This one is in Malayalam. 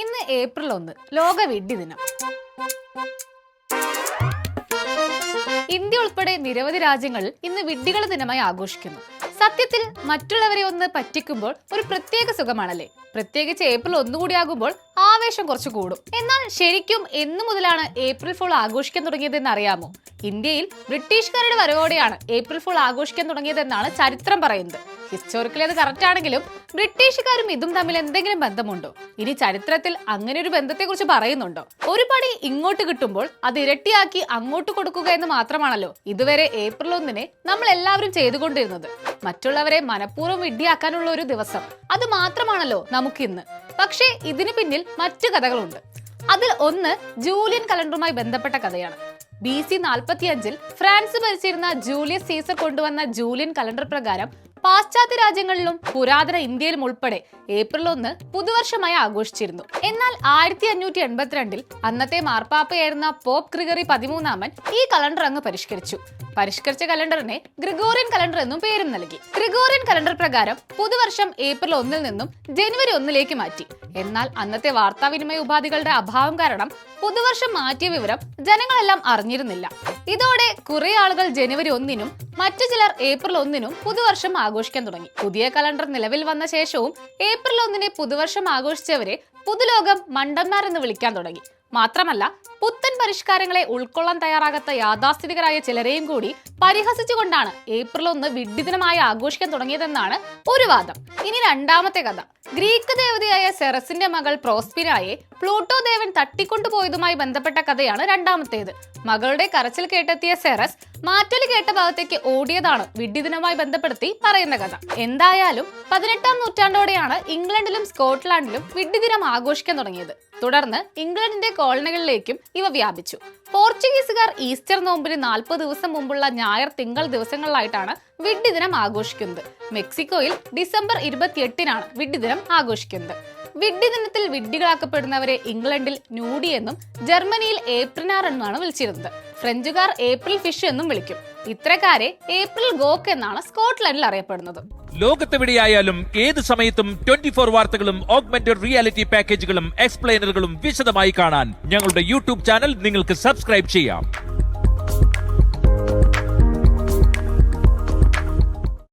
ഇന്ന് ഏപ്രിൽ 1 ലോക വിഡ്ഢി ദിനം. ഇന്ത്യ ഉൾപ്പെടെ നിരവധി രാജ്യങ്ങളിൽ ഇന്ന് വിഡ്ഢികളുടെ ദിനമായി ആഘോഷിക്കുന്നു. സത്യത്തിൽ മറ്റുള്ളവരെ ഒന്ന് പറ്റിക്കുമ്പോൾ ഒരു പ്രത്യേക സുഖമാണല്ലേ. പ്രത്യേകിച്ച് ഏപ്രിൽ 1 കൂടിയാകുമ്പോൾ ആവേശം കുറച്ച് കൂടും. എന്നാൽ ശരിക്കും എന്നു മുതലാണ് ഏപ്രിൽ ഫുൾ ആഘോഷിക്കാൻ തുടങ്ങിയതെന്ന് അറിയാമോ? ഇന്ത്യയിൽ ബ്രിട്ടീഷുകാരുടെ വരവോടെയാണ് ഏപ്രിൽ ഫുൾ ആഘോഷിക്കാൻ തുടങ്ങിയതെന്നാണ് ചരിത്രം പറയുന്നത്. ഹിസ്റ്റോറിക്കലി അത് കറക്റ്റ് ആണെങ്കിലും ബ്രിട്ടീഷുകാരും ഇതും തമ്മിൽ എന്തെങ്കിലും ബന്ധമുണ്ടോ? ഇനി ചരിത്രത്തിൽ അങ്ങനെ ഒരു ബന്ധത്തെക്കുറിച്ച് പറയുന്നുണ്ടോ? ഒരു പടി ഇങ്ങോട്ട് കിട്ടുമ്പോൾ അത് ഇരട്ടിയാക്കി അങ്ങോട്ട് കൊടുക്കുക എന്ന് മാത്രമാണല്ലോ ഇതുവരെ ഏപ്രിൽ 1 നമ്മൾ എല്ലാവരും ചെയ്തുകൊണ്ടിരുന്നത്. മറ്റുള്ളവരെ മനഃപൂർവ്വം വിഡ്ഢിയാക്കാനുള്ള ഒരു ദിവസം അത് മാത്രമാണല്ലോ നമുക്കിന്ന്. പക്ഷേ ഇതിന് പിന്നിൽ മറ്റു കഥകളുണ്ട്. അതിൽ ഒന്ന് ജൂലിയൻ കലണ്ടറുമായി ബന്ധപ്പെട്ട കഥയാണ്. BC 45 ഫ്രാൻസ് ഭരിച്ചിരുന്ന ജൂലിയസ് സീസർ കൊണ്ടുവന്ന ജൂലിയൻ കലണ്ടർ പ്രകാരം പാശ്ചാത്യ രാജ്യങ്ങളിലും പുരാതന ഇന്ത്യയിലും ഉൾപ്പെടെ ഏപ്രിൽ 1 പുതുവർഷമായി ആഘോഷിച്ചിരുന്നു. എന്നാൽ 1582 അന്നത്തെ മാർപ്പാപ്പയായിരുന്ന പോപ്പ് ഗ്രിഗറി 13 ഈ കലണ്ടർ അങ്ങ് പരിഷ്കരിച്ചു. പരിഷ്കരിച്ച കലണ്ടറിനെ ഗ്രിഗോറിയൻ കലണ്ടർ എന്നും പേരും നൽകി. ഗ്രിഗോറിയൻ കലണ്ടർ പ്രകാരം പുതുവർഷം ഏപ്രിൽ 1 നിന്നും ജനുവരി 1 മാറ്റി. എന്നാൽ അന്നത്തെ വാർത്താവിനിമയ ഉപാധികളുടെ അഭാവം കാരണം പുതുവർഷം മാറ്റിയ വിവരം ജനങ്ങളെല്ലാം അറിഞ്ഞിരുന്നില്ല. ഇതോടെ കുറെ ആളുകൾ ജനുവരി 1 മറ്റു ചിലർ ഏപ്രിൽ 1 പുതുവർഷം ആഘോഷിക്കാൻ തുടങ്ങി. പുതിയ കലണ്ടർ നിലവിൽ വന്ന ശേഷവും ഏപ്രിൽ 1 പുതുവർഷം ആഘോഷിച്ചവരെ പുതുലോകം മണ്ടന്മാരെന്ന് വിളിക്കാൻ തുടങ്ങി. മാത്രമല്ല പുത്തൻ പരിഷ്കാരങ്ങളെ ഉൾക്കൊള്ളാൻ തയ്യാറാകാത്ത യാഥാസ്ഥിതികരായ ചിലരെയും കൂടി പരിഹസിച്ചുകൊണ്ടാണ് ഏപ്രിൽ 1 വിഡ്ഢിദിനമായി ആഘോഷിക്കാൻ തുടങ്ങിയതെന്നാണ് ഒരു വാദം. ഇനി രണ്ടാമത്തെ കഥ. ഗ്രീക്ക് ദേവതയായ സെറസിന്റെ മകൾ പ്രോസ്പിരായെ പ്ലൂട്ടോ ദേവൻ തട്ടിക്കൊണ്ടുപോയതുമായി ബന്ധപ്പെട്ട കഥയാണ് രണ്ടാമത്തേത്. മകളുടെ കരച്ചിൽ കേട്ടെത്തിയ സെറസ് മാറ്റല് കേട്ട ഭാഗത്തേക്ക് ഓടിയതാണ് വിഡ്ഢിദിനവുമായി ബന്ധപ്പെടുത്തി പറയുന്ന കഥ. എന്തായാലും 18-ാം നൂറ്റാണ്ടോടെയാണ് ഇംഗ്ലണ്ടിലും സ്കോട്ട്ലാൻഡിലും വിഡ്ഢിദിനം ആഘോഷിക്കാൻ തുടങ്ങിയത്. തുടർന്ന് ഇംഗ്ലണ്ടിന്റെ കോളനികളിലേക്കും ഇവ വ്യാപിച്ചു. പോർച്ചുഗീസുകാർ ഈസ്റ്റർ നോമ്പിന് 40 ദിവസം മുമ്പുള്ള ഞായർ തിങ്കൾ ദിവസങ്ങളിലായിട്ടാണ് വിഡ്ഢിദിനം ആഘോഷിക്കുന്നത്. മെക്സിക്കോയിൽ ഡിസംബർ 28 വിഡ്ഢിദിനം ആഘോഷിക്കുന്നത്. വിഡ്ഢിദിനത്തിൽ വിഡ്ഢികളാക്കപ്പെടുന്നവരെ ഇംഗ്ലണ്ടിൽ ന്യൂഡി എന്നും ജർമ്മനിയിൽ ഏപ്രിനാർ എന്നാണ് വിളിച്ചിരുന്നത്. ഫ്രഞ്ചുകാർ ഏപ്രിൽ ഫിഷ് എന്നും വിളിക്കും. ഇത്തരക്കാരെ ഏപ്രിൽ ഗോക്ക് എന്നാണ് സ്കോട്ട്ലൻഡിൽ അറിയപ്പെടുന്നത്. ലോകത്തെവിടെയായാലും ഏത് സമയത്തും 24 വാർത്തകളും ഓഗ്മെന്റഡ് റിയാലിറ്റി പാക്കേജുകളും എക്സ്പ്ലെയിനറുകളും വിശദമായി കാണാൻ ഞങ്ങളുടെ യൂട്യൂബ് ചാനൽ നിങ്ങൾക്ക് സബ്സ്ക്രൈബ് ചെയ്യാം.